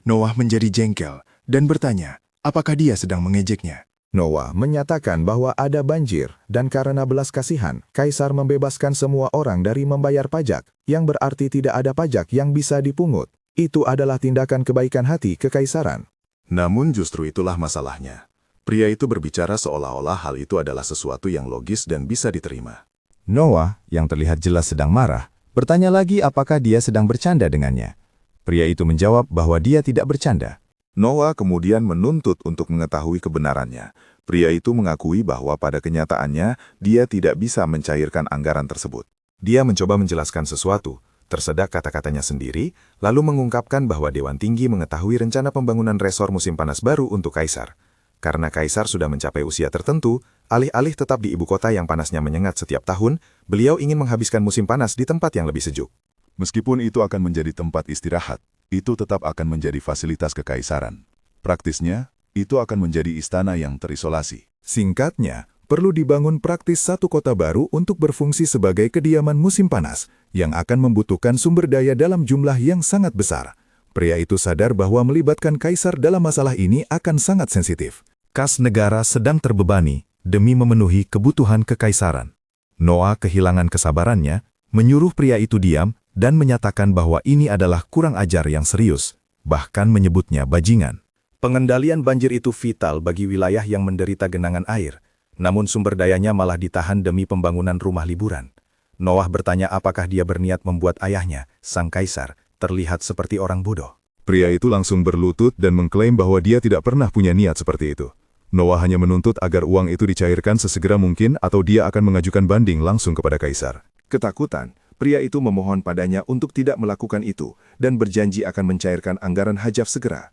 Noah menjadi jengkel dan bertanya, apakah dia sedang mengejeknya? Noah menyatakan bahwa ada banjir dan karena belas kasihan, Kaisar membebaskan semua orang dari membayar pajak, yang berarti tidak ada pajak yang bisa dipungut. Itu adalah tindakan kebaikan hati kekaisaran. Namun justru itulah masalahnya. Pria itu berbicara seolah-olah hal itu adalah sesuatu yang logis dan bisa diterima. Noah, yang terlihat jelas sedang marah, bertanya lagi apakah dia sedang bercanda dengannya. Pria itu menjawab bahwa dia tidak bercanda. Noah kemudian menuntut untuk mengetahui kebenarannya. Pria itu mengakui bahwa pada kenyataannya dia tidak bisa mencairkan anggaran tersebut. Dia mencoba menjelaskan sesuatu, tersedak kata-katanya sendiri, lalu mengungkapkan bahwa Dewan Tinggi mengetahui rencana pembangunan resor musim panas baru untuk Kaisar. Karena Kaisar sudah mencapai usia tertentu, alih-alih tetap di ibu kota yang panasnya menyengat setiap tahun, beliau ingin menghabiskan musim panas di tempat yang lebih sejuk. Meskipun itu akan menjadi tempat istirahat, itu tetap akan menjadi fasilitas kekaisaran. Praktisnya, itu akan menjadi istana yang terisolasi. Singkatnya, perlu dibangun praktis satu kota baru untuk berfungsi sebagai kediaman musim panas, yang akan membutuhkan sumber daya dalam jumlah yang sangat besar. Pria itu sadar bahwa melibatkan Kaisar dalam masalah ini akan sangat sensitif. Kas negara sedang terbebani demi memenuhi kebutuhan kekaisaran. Noah kehilangan kesabarannya, menyuruh pria itu diam, dan menyatakan bahwa ini adalah kurang ajar yang serius, bahkan menyebutnya bajingan. Pengendalian banjir itu vital bagi wilayah yang menderita genangan air, namun sumber dayanya malah ditahan demi pembangunan rumah liburan. Noah bertanya apakah dia berniat membuat ayahnya, sang kaisar, terlihat seperti orang bodoh. Pria itu langsung berlutut dan mengklaim bahwa dia tidak pernah punya niat seperti itu. Noah hanya menuntut agar uang itu dicairkan sesegera mungkin atau dia akan mengajukan banding langsung kepada kaisar. Ketakutan, pria itu memohon padanya untuk tidak melakukan itu dan berjanji akan mencairkan anggaran hajat segera.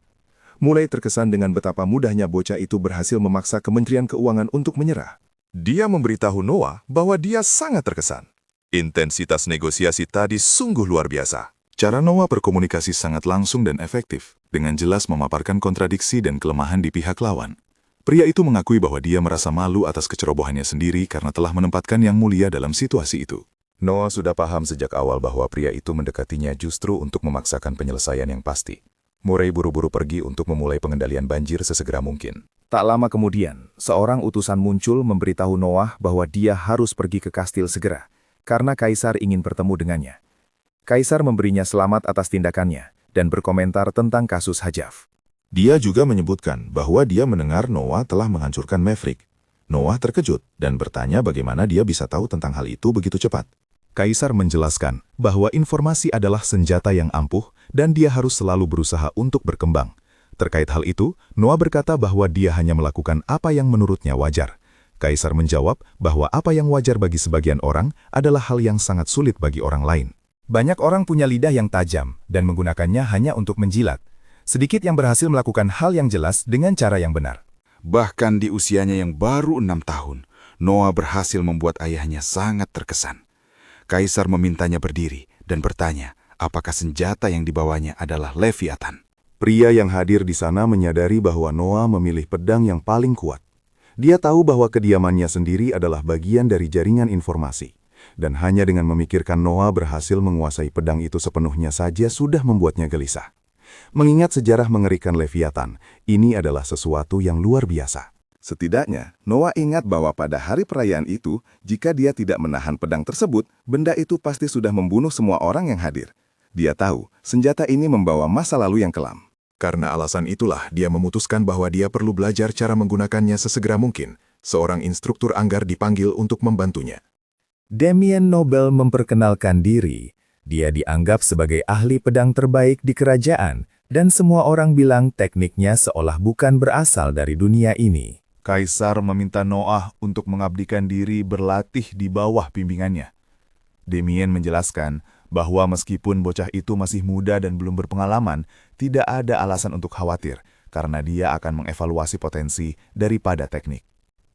Mulai terkesan dengan betapa mudahnya bocah itu berhasil memaksa Kementerian Keuangan untuk menyerah. Dia memberitahu Noah bahwa dia sangat terkesan. Intensitas negosiasi tadi sungguh luar biasa. Cara Noah berkomunikasi sangat langsung dan efektif, dengan jelas memaparkan kontradiksi dan kelemahan di pihak lawan. Pria itu mengakui bahwa dia merasa malu atas kecerobohannya sendiri karena telah menempatkan Yang Mulia dalam situasi itu. Noah sudah paham sejak awal bahwa pria itu mendekatinya justru untuk memaksakan penyelesaian yang pasti. Murray buru-buru pergi untuk memulai pengendalian banjir sesegera mungkin. Tak lama kemudian, seorang utusan muncul memberitahu Noah bahwa dia harus pergi ke kastil segera, karena kaisar ingin bertemu dengannya. Kaisar memberinya selamat atas tindakannya dan berkomentar tentang kasus Hajaf. Dia juga menyebutkan bahwa dia mendengar Noah telah menghancurkan Maverick. Noah terkejut dan bertanya bagaimana dia bisa tahu tentang hal itu begitu cepat. Kaisar menjelaskan bahwa informasi adalah senjata yang ampuh dan dia harus selalu berusaha untuk berkembang. Terkait hal itu, Noah berkata bahwa dia hanya melakukan apa yang menurutnya wajar. Kaisar menjawab bahwa apa yang wajar bagi sebagian orang adalah hal yang sangat sulit bagi orang lain. Banyak orang punya lidah yang tajam dan menggunakannya hanya untuk menjilat. Sedikit yang berhasil melakukan hal yang jelas dengan cara yang benar. Bahkan di usianya yang baru 6 tahun, Noah berhasil membuat ayahnya sangat terkesan. Kaisar memintanya berdiri dan bertanya apakah senjata yang dibawanya adalah Leviathan. Pria yang hadir di sana menyadari bahwa Noah memilih pedang yang paling kuat. Dia tahu bahwa kediamannya sendiri adalah bagian dari jaringan informasi. Dan hanya dengan memikirkan Noah berhasil menguasai pedang itu sepenuhnya saja sudah membuatnya gelisah. Mengingat sejarah mengerikan Leviathan, ini adalah sesuatu yang luar biasa. Setidaknya, Noah ingat bahwa pada hari perayaan itu, jika dia tidak menahan pedang tersebut, benda itu pasti sudah membunuh semua orang yang hadir. Dia tahu, senjata ini membawa masa lalu yang kelam. Karena alasan itulah, dia memutuskan bahwa dia perlu belajar cara menggunakannya sesegera mungkin. Seorang instruktur anggar dipanggil untuk membantunya. Damien Noble memperkenalkan diri. Dia dianggap sebagai ahli pedang terbaik di kerajaan, dan semua orang bilang tekniknya seolah bukan berasal dari dunia ini. Kaisar meminta Noah untuk mengabdikan diri berlatih di bawah bimbingannya. Damien menjelaskan bahwa meskipun bocah itu masih muda dan belum berpengalaman, tidak ada alasan untuk khawatir, karena dia akan mengevaluasi potensi daripada teknik.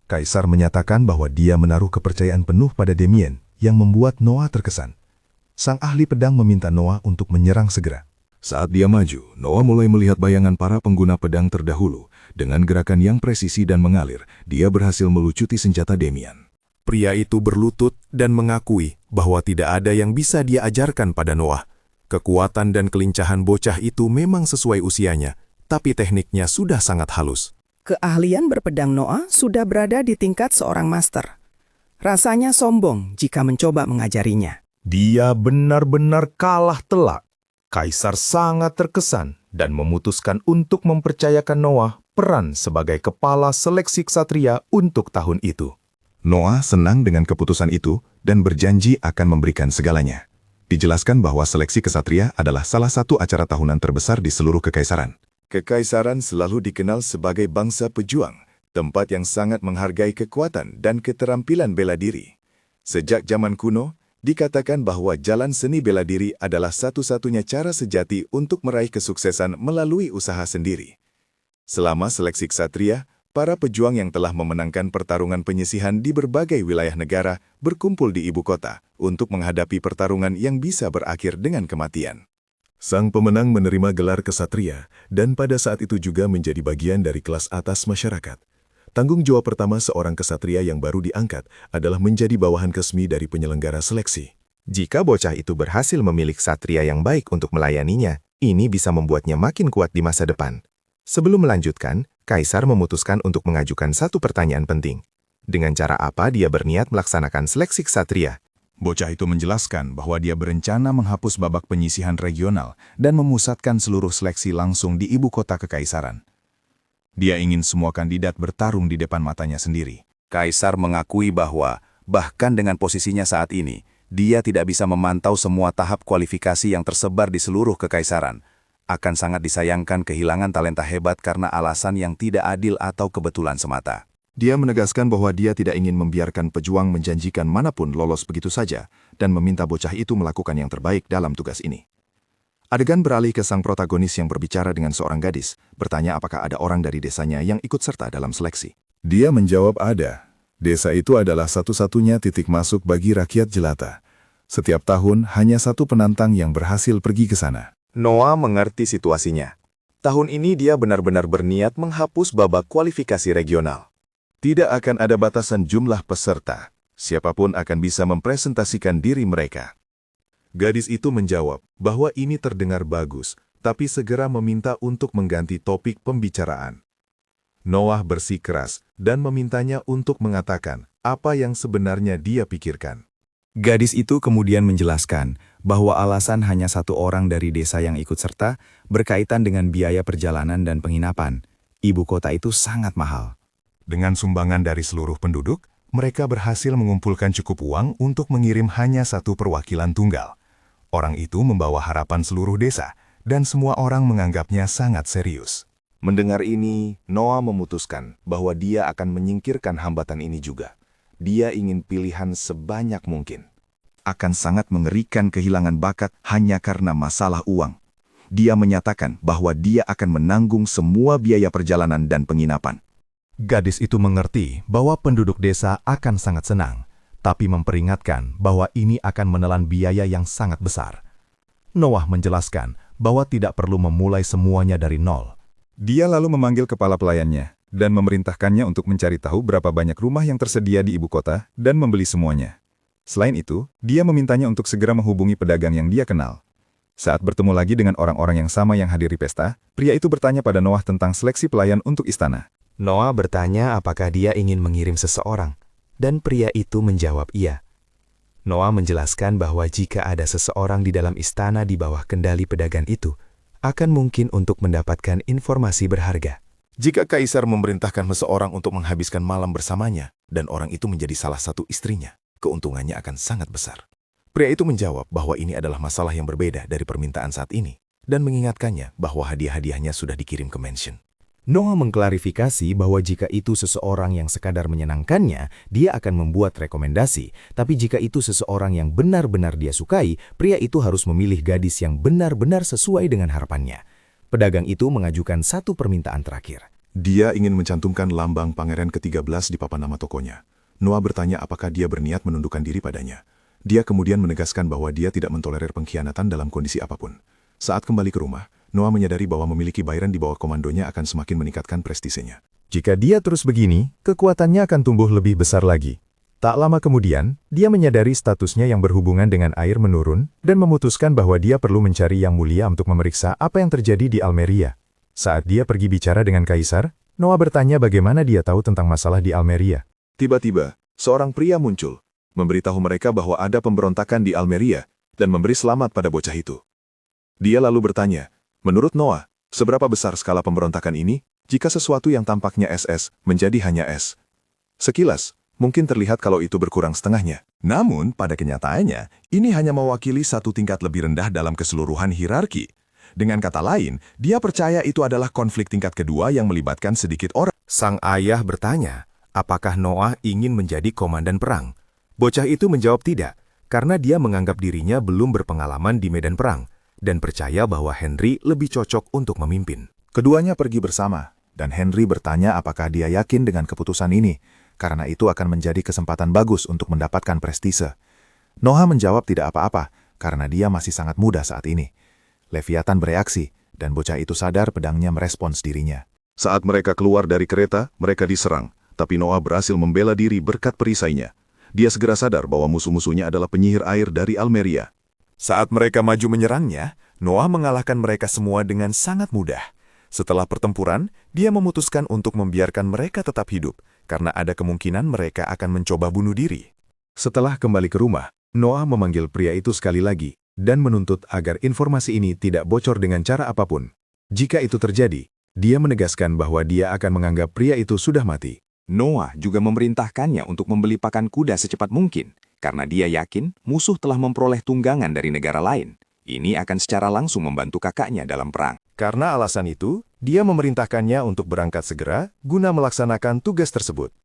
Kaisar menyatakan bahwa dia menaruh kepercayaan penuh pada Damien yang membuat Noah terkesan. Sang ahli pedang meminta Noah untuk menyerang segera. Saat dia maju, Noah mulai melihat bayangan para pengguna pedang terdahulu. Dengan gerakan yang presisi dan mengalir, dia berhasil melucuti senjata Damien. Pria itu berlutut dan mengakui bahwa tidak ada yang bisa dia ajarkan pada Noah. Kekuatan dan kelincahan bocah itu memang sesuai usianya, tapi tekniknya sudah sangat halus. Keahlian berpedang Noah sudah berada di tingkat seorang master. Rasanya sombong jika mencoba mengajarinya. Dia benar-benar kalah telak. Kaisar sangat terkesan dan memutuskan untuk mempercayakan Noah peran sebagai kepala seleksi ksatria untuk tahun itu. Noah senang dengan keputusan itu dan berjanji akan memberikan segalanya. Dijelaskan bahwa seleksi ksatria adalah salah satu acara tahunan terbesar di seluruh kekaisaran. Kekaisaran selalu dikenal sebagai bangsa pejuang, tempat yang sangat menghargai kekuatan dan keterampilan bela diri. Sejak zaman kuno, dikatakan bahwa jalan seni bela diri adalah satu-satunya cara sejati untuk meraih kesuksesan melalui usaha sendiri. Selama seleksi ksatria, para pejuang yang telah memenangkan pertarungan penyisihan di berbagai wilayah negara berkumpul di ibu kota untuk menghadapi pertarungan yang bisa berakhir dengan kematian. Sang pemenang menerima gelar kesatria dan pada saat itu juga menjadi bagian dari kelas atas masyarakat. Tanggung jawab pertama seorang kesatria yang baru diangkat adalah menjadi bawahan resmi dari penyelenggara seleksi. Jika bocah itu berhasil memilih ksatria yang baik untuk melayaninya, ini bisa membuatnya makin kuat di masa depan. Sebelum melanjutkan, Kaisar memutuskan untuk mengajukan satu pertanyaan penting. Dengan cara apa dia berniat melaksanakan seleksi ksatria? Bocah itu menjelaskan bahwa dia berencana menghapus babak penyisihan regional dan memusatkan seluruh seleksi langsung di ibu kota kekaisaran. Dia ingin semua kandidat bertarung di depan matanya sendiri. Kaisar mengakui bahwa, bahkan dengan posisinya saat ini, dia tidak bisa memantau semua tahap kualifikasi yang tersebar di seluruh kekaisaran. Akan sangat disayangkan kehilangan talenta hebat karena alasan yang tidak adil atau kebetulan semata. Dia menegaskan bahwa dia tidak ingin membiarkan pejuang menjanjikan manapun lolos begitu saja dan meminta bocah itu melakukan yang terbaik dalam tugas ini. Adegan beralih ke sang protagonis yang berbicara dengan seorang gadis, bertanya apakah ada orang dari desanya yang ikut serta dalam seleksi. Dia menjawab ada. Desa itu adalah satu-satunya titik masuk bagi rakyat jelata. Setiap tahun hanya satu penantang yang berhasil pergi ke sana. Noah mengerti situasinya. Tahun ini dia benar-benar berniat menghapus babak kualifikasi regional. Tidak akan ada batasan jumlah peserta. Siapapun akan bisa mempresentasikan diri mereka. Gadis itu menjawab bahwa ini terdengar bagus, tapi segera meminta untuk mengganti topik pembicaraan. Noah bersikeras dan memintanya untuk mengatakan apa yang sebenarnya dia pikirkan. Gadis itu kemudian menjelaskan bahwa alasan hanya satu orang dari desa yang ikut serta berkaitan dengan biaya perjalanan dan penginapan. Ibu kota itu sangat mahal. Dengan sumbangan dari seluruh penduduk, mereka berhasil mengumpulkan cukup uang untuk mengirim hanya satu perwakilan tunggal. Orang itu membawa harapan seluruh desa, dan semua orang menganggapnya sangat serius. Mendengar ini, Noah memutuskan bahwa dia akan menyingkirkan hambatan ini juga. Dia ingin pilihan sebanyak mungkin. Akan sangat mengerikan kehilangan bakat hanya karena masalah uang. Dia menyatakan bahwa dia akan menanggung semua biaya perjalanan dan penginapan. Gadis itu mengerti bahwa penduduk desa akan sangat senang, tapi memperingatkan bahwa ini akan menelan biaya yang sangat besar. Noah menjelaskan bahwa tidak perlu memulai semuanya dari nol. Dia lalu memanggil kepala pelayannya dan memerintahkannya untuk mencari tahu berapa banyak rumah yang tersedia di ibu kota dan membeli semuanya. Selain itu, dia memintanya untuk segera menghubungi pedagang yang dia kenal. Saat bertemu lagi dengan orang-orang yang sama yang hadir di pesta, pria itu bertanya pada Noah tentang seleksi pelayan untuk istana. Noah bertanya apakah dia ingin mengirim seseorang, dan pria itu menjawab iya. Noah menjelaskan bahwa jika ada seseorang di dalam istana di bawah kendali pedagang itu, akan mungkin untuk mendapatkan informasi berharga. Jika kaisar memerintahkan seseorang untuk menghabiskan malam bersamanya, dan orang itu menjadi salah satu istrinya, keuntungannya akan sangat besar. Pria itu menjawab bahwa ini adalah masalah yang berbeda dari permintaan saat ini, dan mengingatkannya bahwa hadiah-hadiahnya sudah dikirim ke mansion. Noah mengklarifikasi bahwa jika itu seseorang yang sekadar menyenangkannya, dia akan membuat rekomendasi. Tapi jika itu seseorang yang benar-benar dia sukai, pria itu harus memilih gadis yang benar-benar sesuai dengan harapannya. Pedagang itu mengajukan satu permintaan terakhir. Dia ingin mencantumkan lambang pangeran ke-13 di papan nama tokonya. Noah bertanya apakah dia berniat menundukkan diri padanya. Dia kemudian menegaskan bahwa dia tidak mentolerir pengkhianatan dalam kondisi apapun. Saat kembali ke rumah, Noah menyadari bahwa memiliki Byron di bawah komandonya akan semakin meningkatkan prestisenya. Jika dia terus begini, kekuatannya akan tumbuh lebih besar lagi. Tak lama kemudian, dia menyadari statusnya yang berhubungan dengan air menurun dan memutuskan bahwa dia perlu mencari yang mulia untuk memeriksa apa yang terjadi di Almeria. Saat dia pergi bicara dengan kaisar, Noah bertanya bagaimana dia tahu tentang masalah di Almeria. Tiba-tiba, seorang pria muncul, memberitahu mereka bahwa ada pemberontakan di Almeria dan memberi selamat pada bocah itu. Dia lalu bertanya, menurut Noah, seberapa besar skala pemberontakan ini jika sesuatu yang tampaknya SS menjadi hanya S? Sekilas, mungkin terlihat kalau itu berkurang setengahnya. Namun, pada kenyataannya, ini hanya mewakili satu tingkat lebih rendah dalam keseluruhan hierarki. Dengan kata lain, dia percaya itu adalah konflik tingkat kedua yang melibatkan sedikit orang. Sang ayah bertanya, apakah Noah ingin menjadi komandan perang? Bocah itu menjawab tidak, karena dia menganggap dirinya belum berpengalaman di medan perang, dan percaya bahwa Henry lebih cocok untuk memimpin. Keduanya pergi bersama, dan Henry bertanya apakah dia yakin dengan keputusan ini, karena itu akan menjadi kesempatan bagus untuk mendapatkan prestise. Noah menjawab tidak apa-apa, karena dia masih sangat muda saat ini. Leviathan bereaksi, dan bocah itu sadar pedangnya merespons dirinya. Saat mereka keluar dari kereta, mereka diserang, tapi Noah berhasil membela diri berkat perisainya. Dia segera sadar bahwa musuh-musuhnya adalah penyihir air dari Almeria. Saat mereka maju menyerangnya, Noah mengalahkan mereka semua dengan sangat mudah. Setelah pertempuran, dia memutuskan untuk membiarkan mereka tetap hidup, karena ada kemungkinan mereka akan mencoba bunuh diri. Setelah kembali ke rumah, Noah memanggil pria itu sekali lagi, dan menuntut agar informasi ini tidak bocor dengan cara apapun. Jika itu terjadi, dia menegaskan bahwa dia akan menganggap pria itu sudah mati. Noah juga memerintahkannya untuk membeli pakan kuda secepat mungkin, karena dia yakin musuh telah memperoleh tunggangan dari negara lain. Ini akan secara langsung membantu kakaknya dalam perang. Karena alasan itu, dia memerintahkannya untuk berangkat segera guna melaksanakan tugas tersebut.